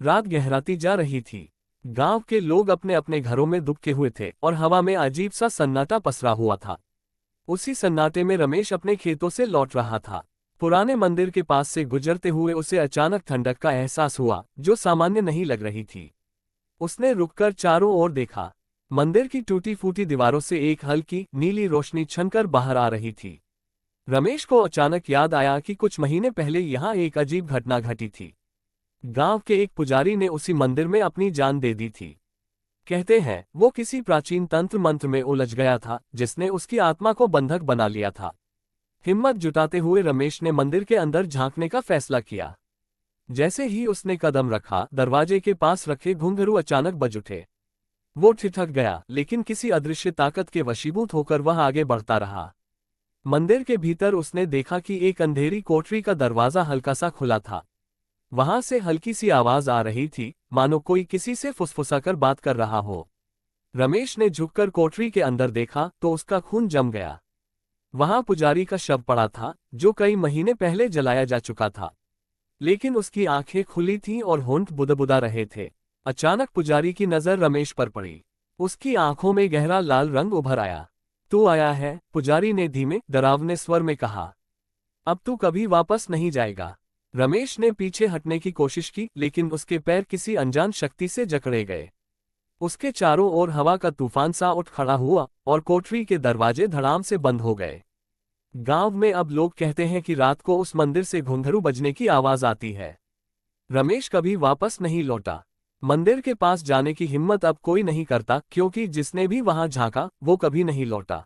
रात गहराती जा रही थी। गांव के लोग अपने अपने घरों में दुबके हुए थे और हवा में अजीब सा सन्नाटा पसरा हुआ था। उसी सन्नाटे में रमेश अपने खेतों से लौट रहा था। पुराने मंदिर के पास से गुजरते हुए उसे अचानक ठंडक का एहसास हुआ, जो सामान्य नहीं लग रही थी। उसने रुककर चारों ओर देखा। मंदिर की टूटी फूटी दीवारों से एक हल्की नीली रोशनी छनकर बाहर आ रही थी। रमेश को अचानक याद आया कि कुछ महीने पहले यहाँ एक अजीब घटना घटी थी। गांव के एक पुजारी ने उसी मंदिर में अपनी जान दे दी थी। कहते हैं वो किसी प्राचीन तंत्र मंत्र में उलझ गया था, जिसने उसकी आत्मा को बंधक बना लिया था। हिम्मत जुटाते हुए रमेश ने मंदिर के अंदर झांकने का फैसला किया। जैसे ही उसने कदम रखा, दरवाजे के पास रखे घुंघरू अचानक बज उठे। वो ठिठक गया, लेकिन किसी अदृश्य ताकत के वशीभूत होकर वह आगे बढ़ता रहा। मंदिर के भीतर उसने देखा कि एक अंधेरी कोठरी का दरवाजा हल्का सा खुला था। वहां से हल्की सी आवाज आ रही थी, मानो कोई किसी से फुसफुसाकर बात कर रहा हो। रमेश ने झुककर कोठरी के अंदर देखा तो उसका खून जम गया। वहां पुजारी का शव पड़ा था, जो कई महीने पहले जलाया जा चुका था। लेकिन उसकी आंखें खुली थीं और होंठ बुदबुदा रहे थे। अचानक पुजारी की नजर रमेश पर पड़ी। उसकी आंखों में गहरा लाल रंग उभर आया। तू आया है, पुजारी ने धीमे डरावने स्वर में कहा। अब तू कभी वापस नहीं जाएगा। रमेश ने पीछे हटने की कोशिश की, लेकिन उसके पैर किसी अनजान शक्ति से जकड़े गए। उसके चारों ओर हवा का तूफान सा उठ खड़ा हुआ और कोठरी के दरवाजे धड़ाम से बंद हो गए। गांव में अब लोग कहते हैं कि रात को उस मंदिर से घुंघरू बजने की आवाज आती है। रमेश कभी वापस नहीं लौटा। मंदिर के पास जाने की हिम्मत अब कोई नहीं करता, क्योंकि जिसने भी वहां झांका वो कभी नहीं लौटा।